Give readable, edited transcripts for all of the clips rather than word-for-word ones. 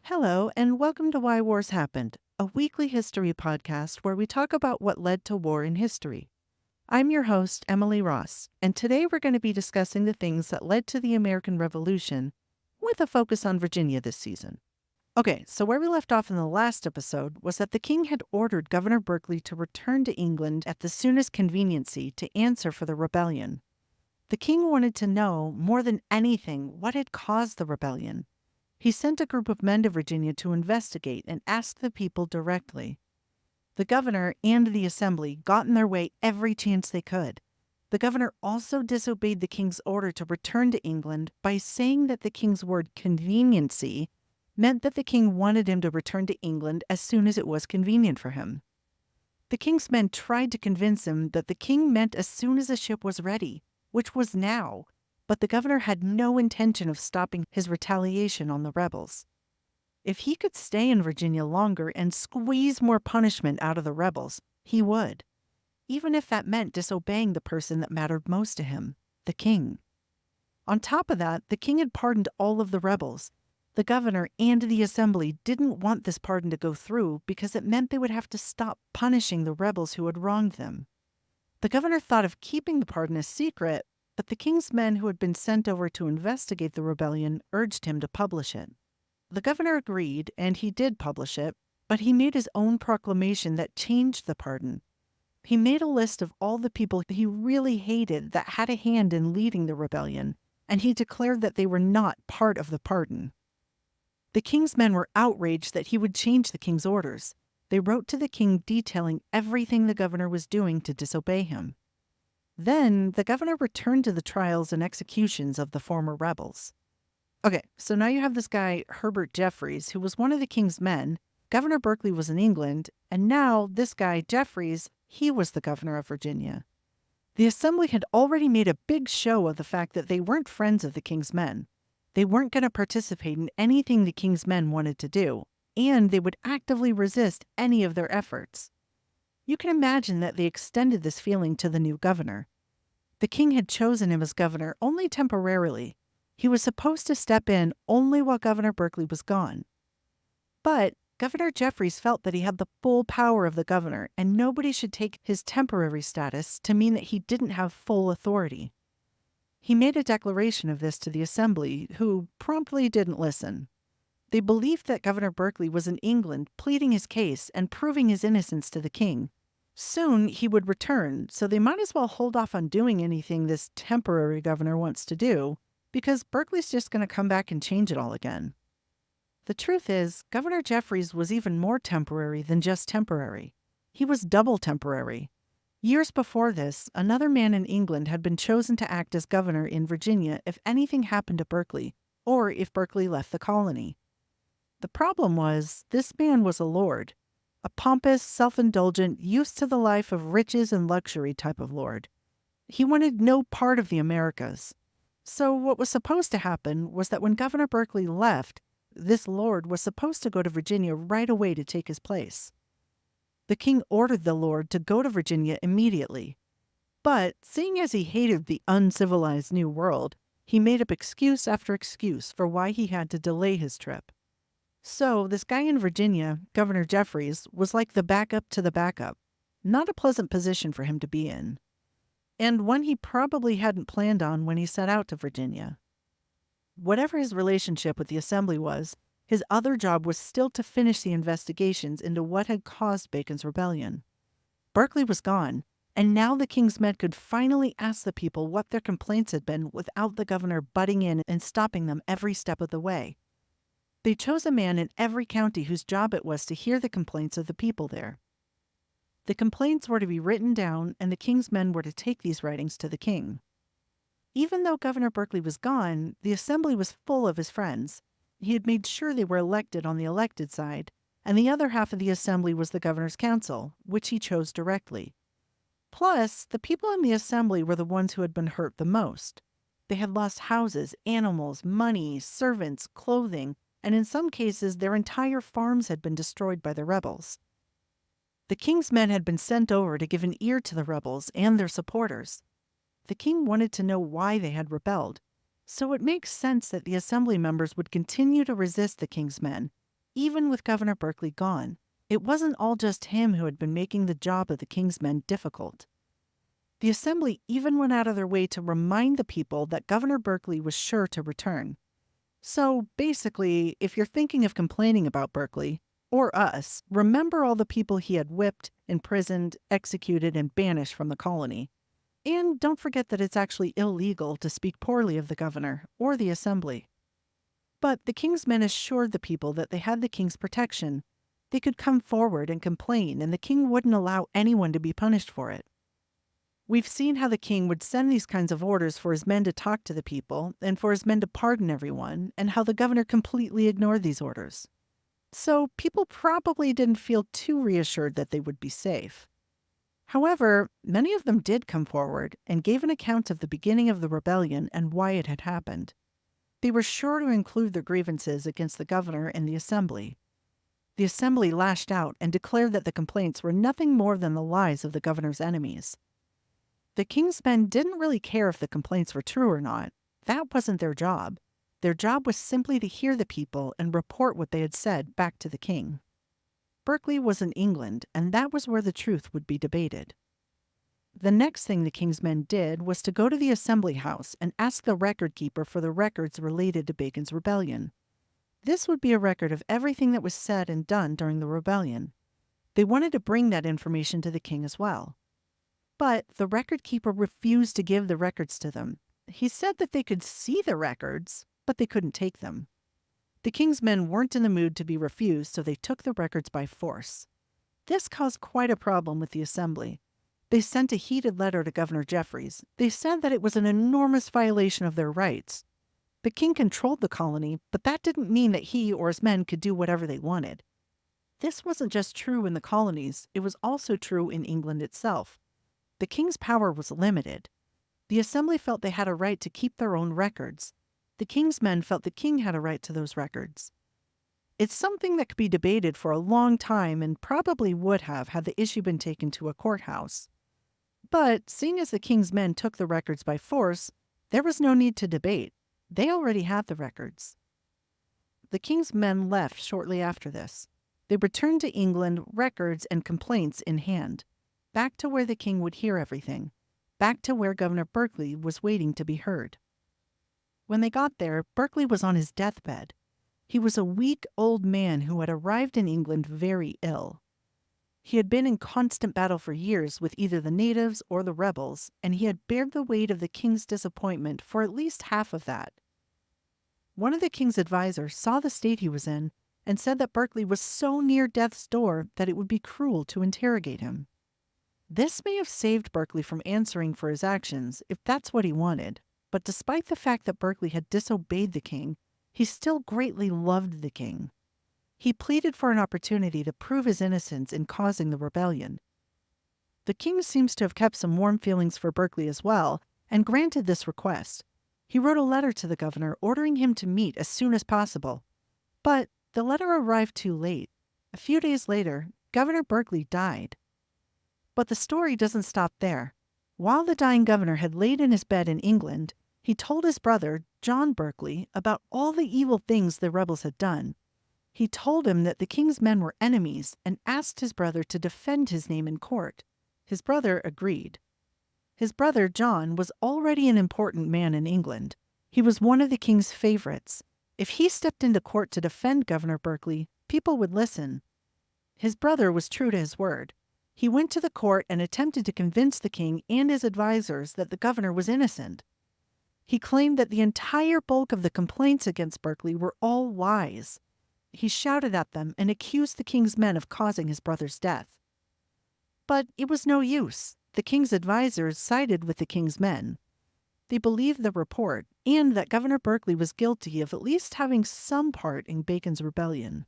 Hello, and welcome to Why Wars Happened, a weekly history podcast where we talk about what led to war in history. I'm your host, Emily Ross, and today we're going to be discussing the things that led to the American Revolution with a focus on Virginia this season. Okay, so where we left off in the last episode was that the king had ordered Governor Berkeley to return to England at the soonest conveniency to answer for the rebellion. The king wanted to know, more than anything, what had caused the rebellion. He sent a group of men to Virginia to investigate and ask the people directly. The governor and the assembly got in their way every chance they could. The governor also disobeyed the king's order to return to England by saying that the king's word conveniency meant that the king wanted him to return to England as soon as it was convenient for him. The king's men tried to convince him that the king meant as soon as the ship was ready, which was now, but the governor had no intention of stopping his retaliation on the rebels. If he could stay in Virginia longer and squeeze more punishment out of the rebels, he would, even if that meant disobeying the person that mattered most to him, the king. On top of that, the king had pardoned all of the rebels. The governor and the assembly didn't want this pardon to go through because it meant they would have to stop punishing the rebels who had wronged them. The governor thought of keeping the pardon a secret, but the king's men who had been sent over to investigate the rebellion urged him to publish it. The governor agreed, and he did publish it, but he made his own proclamation that changed the pardon. He made a list of all the people he really hated that had a hand in leading the rebellion, and he declared that they were not part of the pardon. The king's men were outraged that he would change the king's orders. They wrote to the king detailing everything the governor was doing to disobey him. Then the governor returned to the trials and executions of the former rebels. Okay, so now you have this guy, Herbert Jeffreys, who was one of the king's men. Governor Berkeley was in England, and now this guy, Jeffreys, he was the governor of Virginia. The assembly had already made a big show of the fact that they weren't friends of the king's men. They weren't going to participate in anything the king's men wanted to do, and they would actively resist any of their efforts. You can imagine that they extended this feeling to the new governor. The king had chosen him as governor only temporarily. He was supposed to step in only while Governor Berkeley was gone. But Governor Jeffreys felt that he had the full power of the governor, and nobody should take his temporary status to mean that he didn't have full authority. He made a declaration of this to the assembly, who promptly didn't listen. They believed that Governor Berkeley was in England pleading his case and proving his innocence to the king. Soon he would return, so they might as well hold off on doing anything this temporary governor wants to do, because Berkeley's just going to come back and change it all again. The truth is, Governor Jeffreys was even more temporary than just temporary. He was double temporary. Years before this, another man in England had been chosen to act as governor in Virginia if anything happened to Berkeley, or if Berkeley left the colony. The problem was, this man was a lord, a pompous, self-indulgent, used to the life of riches and luxury type of lord. He wanted no part of the Americas. So what was supposed to happen was that when Governor Berkeley left, this lord was supposed to go to Virginia right away to take his place. The king ordered the lord to go to Virginia immediately. But seeing as he hated the uncivilized New World, he made up excuse after excuse for why he had to delay his trip. So this guy in Virginia, Governor Jeffreys, was like the backup to the backup. Not a pleasant position for him to be in. And one he probably hadn't planned on when he set out to Virginia. Whatever his relationship with the assembly was, his other job was still to finish the investigations into what had caused Bacon's rebellion. Berkeley was gone, and now the king's men could finally ask the people what their complaints had been without the governor butting in and stopping them every step of the way. They chose a man in every county whose job it was to hear the complaints of the people there. The complaints were to be written down, and the king's men were to take these writings to the king. Even though Governor Berkeley was gone, the assembly was full of his friends. He had made sure they were elected on the elected side, and the other half of the assembly was the governor's council, which he chose directly. Plus, the people in the assembly were the ones who had been hurt the most. They had lost houses, animals, money, servants, clothing, and in some cases their entire farms had been destroyed by the rebels. The king's men had been sent over to give an ear to the rebels and their supporters. The king wanted to know why they had rebelled, so it makes sense that the assembly members would continue to resist the king's men, even with Governor Berkeley gone, it wasn't all just him who had been making the job of the king's men difficult. The assembly even went out of their way to remind the people that Governor Berkeley was sure to return. So basically, if you're thinking of complaining about Berkeley, or us, remember all the people he had whipped, imprisoned, executed, and banished from the colony. And don't forget that it's actually illegal to speak poorly of the governor or the assembly. But the king's men assured the people that they had the king's protection. They could come forward and complain, and the king wouldn't allow anyone to be punished for it. We've seen how the king would send these kinds of orders for his men to talk to the people and for his men to pardon everyone, and how the governor completely ignored these orders. So people probably didn't feel too reassured that they would be safe. However, many of them did come forward and gave an account of the beginning of the rebellion and why it had happened. They were sure to include their grievances against the governor and the assembly. The assembly lashed out and declared that the complaints were nothing more than the lies of the governor's enemies. The king's men didn't really care if the complaints were true or not. That wasn't their job. Their job was simply to hear the people and report what they had said back to the king. Berkeley was in England, and that was where the truth would be debated. The next thing the king's men did was to go to the assembly house and ask the record keeper for the records related to Bacon's rebellion. This would be a record of everything that was said and done during the rebellion. They wanted to bring that information to the king as well. But the record keeper refused to give the records to them. He said that they could see the records, but they couldn't take them. The king's men weren't in the mood to be refused, so they took the records by force. This caused quite a problem with the assembly. They sent a heated letter to Governor Jeffreys. They said that it was an enormous violation of their rights. The king controlled the colony, but that didn't mean that he or his men could do whatever they wanted. This wasn't just true in the colonies, it was also true in England itself. The king's power was limited. The assembly felt they had a right to keep their own records. The king's men felt the king had a right to those records. It's something that could be debated for a long time and probably would have had the issue been taken to a courthouse. But seeing as the king's men took the records by force, there was no need to debate. They already had the records. The king's men left shortly after this. They returned to England, records and complaints in hand, back to where the king would hear everything, back to where Governor Berkeley was waiting to be heard. When they got there, Berkeley was on his deathbed. He was a weak old man who had arrived in England very ill. He had been in constant battle for years with either the natives or the rebels, and he had bared the weight of the king's disappointment for at least half of that. One of the king's advisors saw the state he was in and said that Berkeley was so near death's door that it would be cruel to interrogate him. This may have saved Berkeley from answering for his actions if that's what he wanted, but despite the fact that Berkeley had disobeyed the king, he still greatly loved the king. He pleaded for an opportunity to prove his innocence in causing the rebellion. The king seems to have kept some warm feelings for Berkeley as well, and granted this request. He wrote a letter to the governor ordering him to meet as soon as possible. But the letter arrived too late. A few days later, Governor Berkeley died. But the story doesn't stop there. While the dying governor had laid in his bed in England, he told his brother, John Berkeley, about all the evil things the rebels had done. He told him that the king's men were enemies and asked his brother to defend his name in court. His brother agreed. His brother, John, was already an important man in England. He was one of the king's favorites. If he stepped into court to defend Governor Berkeley, people would listen. His brother was true to his word. He went to the court and attempted to convince the king and his advisors that the governor was innocent. He claimed that the entire bulk of the complaints against Berkeley were all lies. He shouted at them and accused the king's men of causing his brother's death. But it was no use. The king's advisors sided with the king's men. They believed the report and that Governor Berkeley was guilty of at least having some part in Bacon's rebellion.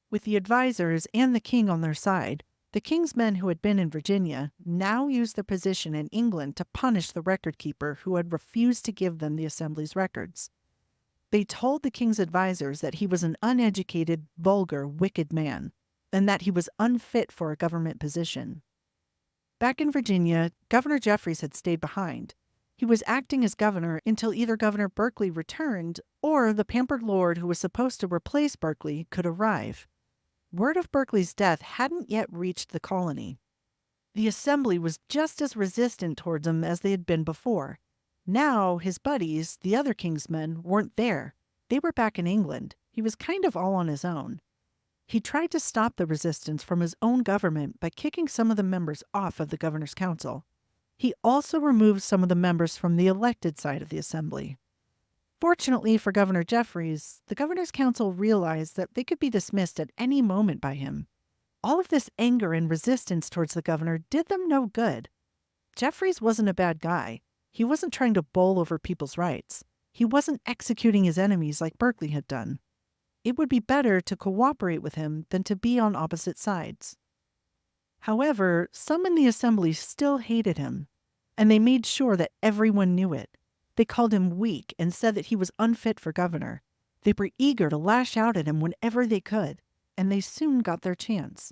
With the advisors and the king on their side, the king's men who had been in Virginia now used their position in England to punish the record keeper who had refused to give them the assembly's records. They told the king's advisors that he was an uneducated, vulgar, wicked man, and that he was unfit for a government position. Back in Virginia, Governor Jeffreys had stayed behind. He was acting as governor until either Governor Berkeley returned or the pampered lord who was supposed to replace Berkeley could arrive. Word of Berkeley's death hadn't yet reached the colony. The assembly was just as resistant towards him as they had been before. Now his buddies, the other king's men, weren't there. They were back in England. He was kind of all on his own. He tried to stop the resistance from his own government by kicking some of the members off of the governor's council. He also removed some of the members from the elected side of the assembly. Fortunately for Governor Jeffreys, the governor's council realized that they could be dismissed at any moment by him. All of this anger and resistance towards the governor did them no good. Jeffreys wasn't a bad guy. He wasn't trying to bowl over people's rights. He wasn't executing his enemies like Berkeley had done. It would be better to cooperate with him than to be on opposite sides. However, some in the assembly still hated him, and they made sure that everyone knew it. They called him weak and said that he was unfit for governor. They were eager to lash out at him whenever they could, and they soon got their chance.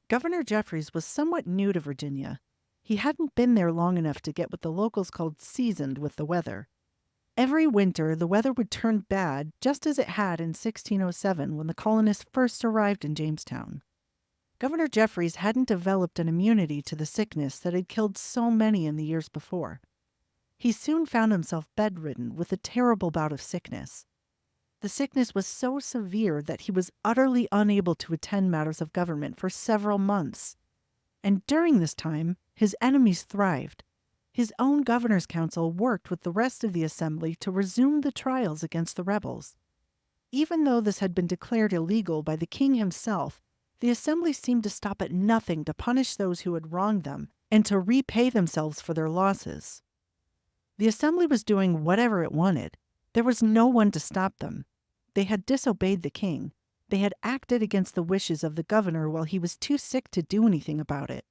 Governor Jeffreys was somewhat new to Virginia. He hadn't been there long enough to get what the locals called seasoned with the weather. Every winter, the weather would turn bad, just as it had in 1607 when the colonists first arrived in Jamestown. Governor Jeffreys hadn't developed an immunity to the sickness that had killed so many in the years before. He soon found himself bedridden with a terrible bout of sickness. The sickness was so severe that he was utterly unable to attend matters of government for several months. And during this time, his enemies thrived. His own governor's council worked with the rest of the assembly to resume the trials against the rebels. Even though this had been declared illegal by the king himself, the assembly seemed to stop at nothing to punish those who had wronged them and to repay themselves for their losses. The assembly was doing whatever it wanted. There was no one to stop them. They had disobeyed the king. They had acted against the wishes of the governor while he was too sick to do anything about it.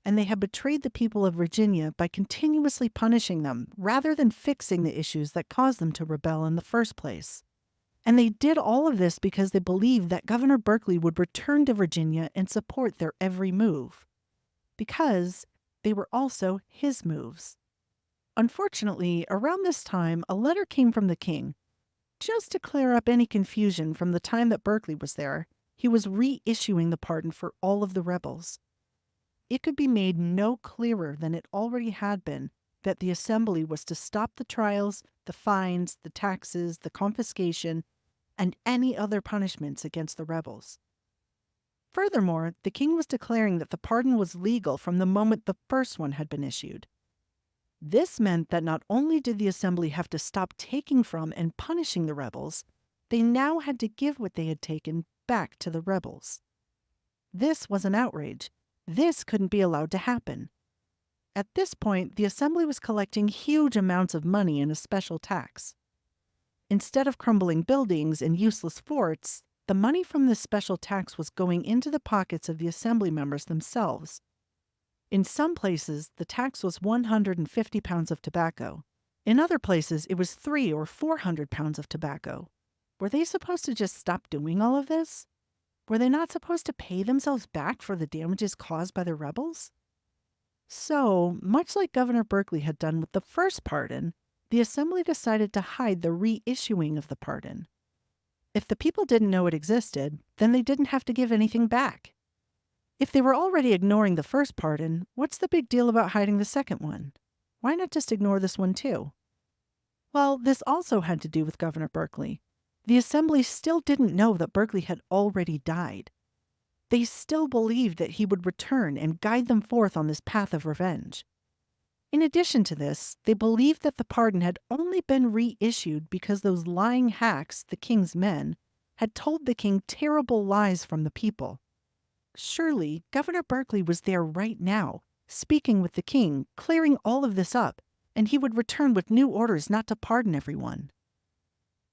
And they had betrayed the people of Virginia by continuously punishing them rather than fixing the issues that caused them to rebel in the first place. And they did all of this because they believed that Governor Berkeley would return to Virginia and support their every move. Because they were also his moves. Unfortunately, around this time, a letter came from the king. Just to clear up any confusion from the time that Berkeley was there, he was reissuing the pardon for all of the rebels. It could be made no clearer than it already had been that the assembly was to stop the trials, the fines, the taxes, the confiscation, and any other punishments against the rebels. Furthermore, the king was declaring that the pardon was legal from the moment the first one had been issued. This meant that not only did the assembly have to stop taking from and punishing the rebels, they now had to give what they had taken back to the rebels. This was an outrage. This couldn't be allowed to happen. At this point, the assembly was collecting huge amounts of money in a special tax. Instead of crumbling buildings and useless forts, the money from this special tax was going into the pockets of the assembly members themselves. In some places, the tax was 150 pounds of tobacco. In other places, it was 300 or 400 pounds of tobacco. Were they supposed to just stop doing all of this? Were they not supposed to pay themselves back for the damages caused by the rebels? So, much like Governor Berkeley had done with the first pardon, the assembly decided to hide the reissuing of the pardon. If the people didn't know it existed, then they didn't have to give anything back. If they were already ignoring the first pardon, what's the big deal about hiding the second one? Why not just ignore this one too? Well, this also had to do with Governor Berkeley. The assembly still didn't know that Berkeley had already died. They still believed that he would return and guide them forth on this path of revenge. In addition to this, they believed that the pardon had only been reissued because those lying hacks, the king's men, had told the king terrible lies from the people. Surely, Governor Berkeley was there right now, speaking with the king, clearing all of this up, and he would return with new orders not to pardon everyone.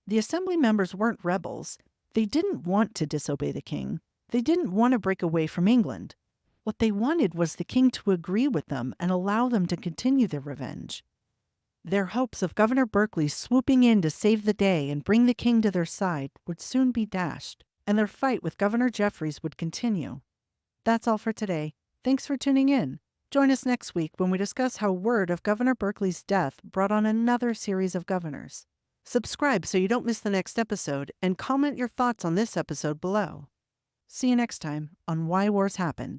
The assembly members weren't rebels. They didn't want to disobey the king. They didn't want to break away from England. What they wanted was the king to agree with them and allow them to continue their revenge. Their hopes of Governor Berkeley swooping in to save the day and bring the king to their side would soon be dashed, and their fight with Governor Jeffreys would continue. That's all for today. Thanks for tuning in. Join us next week when we discuss how word of Governor Berkeley's death brought on another series of governors. Subscribe so you don't miss the next episode, and comment your thoughts on this episode below. See you next time on Why Wars Happened.